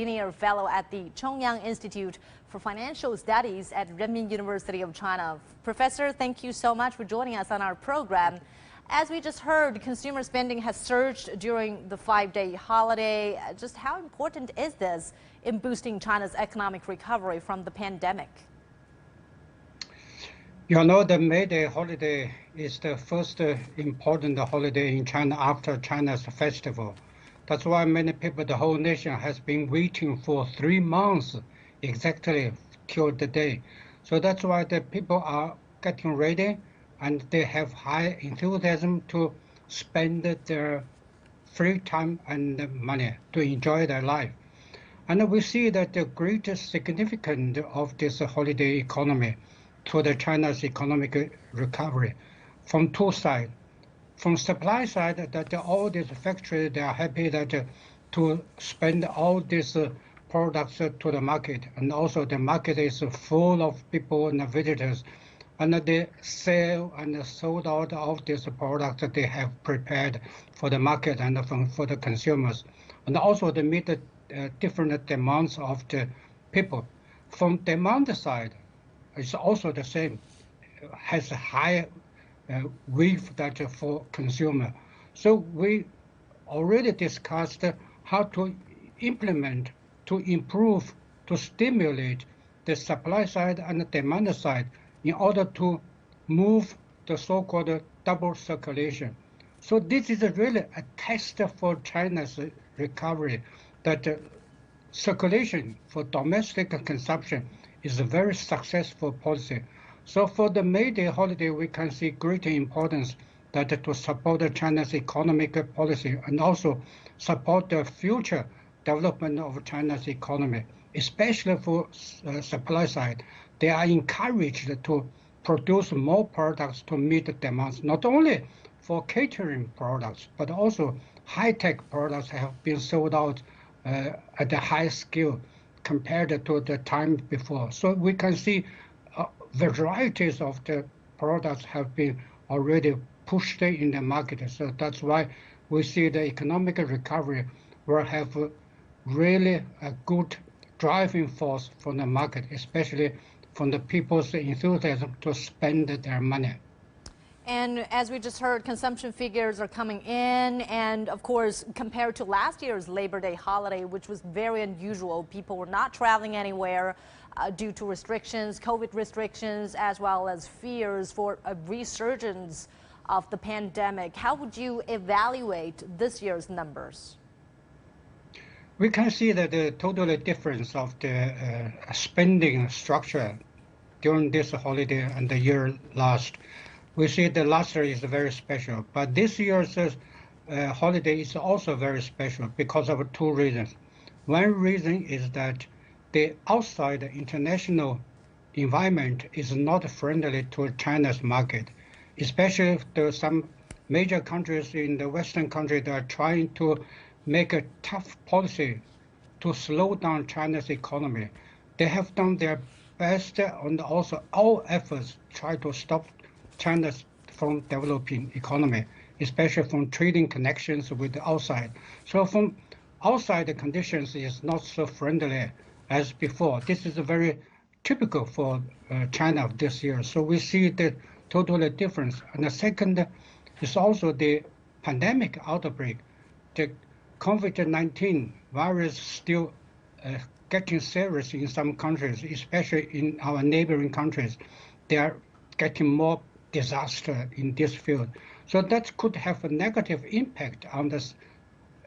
Senior Fellow at the Chongyang Institute for Financial Studies at Renmin University of China. Professor, thank you so much for joining us on our program. As we just heard, consumer spending has surged during the 5-day holiday. Just how important is this in boosting China's economic recovery from the pandemic? You know, the May Day holiday is the first important holiday in China after China's festival. That's why many people, the whole nation has been waiting for 3 months exactly till the day. So that's why the people are getting ready and they have high enthusiasm to spend their free time and money to enjoy their life. And we see that the greatest significance of this holiday economy to the China's economic recovery from two sides. From supply side, that all these factories, they are happy that to spend all these products to the market, and also the market is full of people and visitors, and they sell and sold out of these products that they have prepared for the market and for the consumers, and also they meet the different demands of the people. From demand side, it's also the same, has a high wave that for consumer. So we already discussed how to implement, to improve, to stimulate the supply side and the demand side in order to move the so-called double circulation. So this is really a test for China's recovery, that circulation for domestic consumption is a very successful policy. So for the May Day holiday, we can see greater importance that to support China's economic policy and also support the future development of China's economy, especially for supply side. They are encouraged to produce more products to meet the demands, not only for catering products, but also high-tech products have been sold out at a high scale compared to the time before. So we can see varieties of the products have been already pushed in the market. So that's why we see the economic recovery will have really a good driving force from the market, especially from the people's enthusiasm to spend their money. And as we just heard, consumption figures are coming in, and of course, compared to last year's Labor Day holiday, which was very unusual, people were not traveling anywhere due to restrictions, COVID restrictions, as well as fears for a resurgence of the pandemic. How would you evaluate this year's numbers? We can see that the total difference of the spending structure during this holiday and the year last. We see the last year is very special, but this year's holiday is also very special because of two reasons. One reason is that the outside international environment is not friendly to China's market, especially some major countries in the Western country that are trying to make a tough policy to slow down China's economy. They have done their best and also all efforts try to stop China from developing economy, especially from trading connections with the outside. So from outside, the conditions is not so friendly as before. This is very typical for China this year. So we see the total difference. And the second is also the pandemic outbreak. The COVID-19 virus still getting serious in some countries, especially in our neighboring countries. They are getting more disaster in this field. So that could have a negative impact on this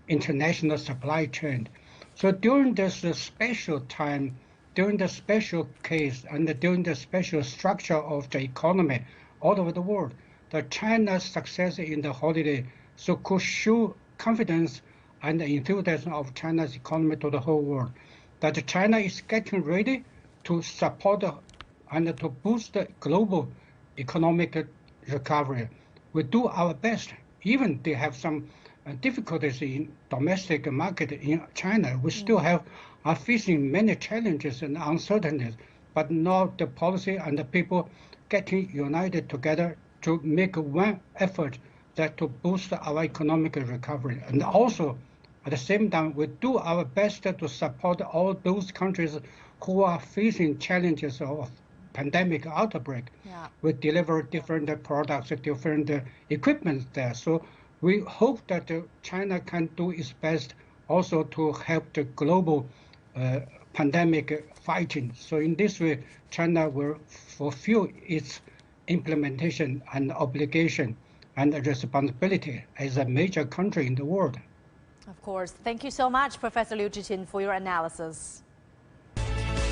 international supply chain. So during this special time, during the special case, and during the special structure of the economy all over the world, the China's success in the holiday so could show confidence and the enthusiasm of China's economy to the whole world, that China is getting ready to support and to boost the global economic recovery. We do our best. Even they have some difficulties in domestic market in China. We still are facing many challenges and uncertainties, but now the policy and the people getting united together to make one effort that to boost our economic recovery and also At the same time, we do our best to support all those countries who are facing challenges of pandemic outbreak. Yeah. We deliver different products, different equipment there. So we hope that China can do its best also to help the global pandemic fighting. So in this way, China will fulfill its implementation and obligation and responsibility as a major country in the world. Of course. Thank you so much, Professor Liu Zhiqin, for your analysis.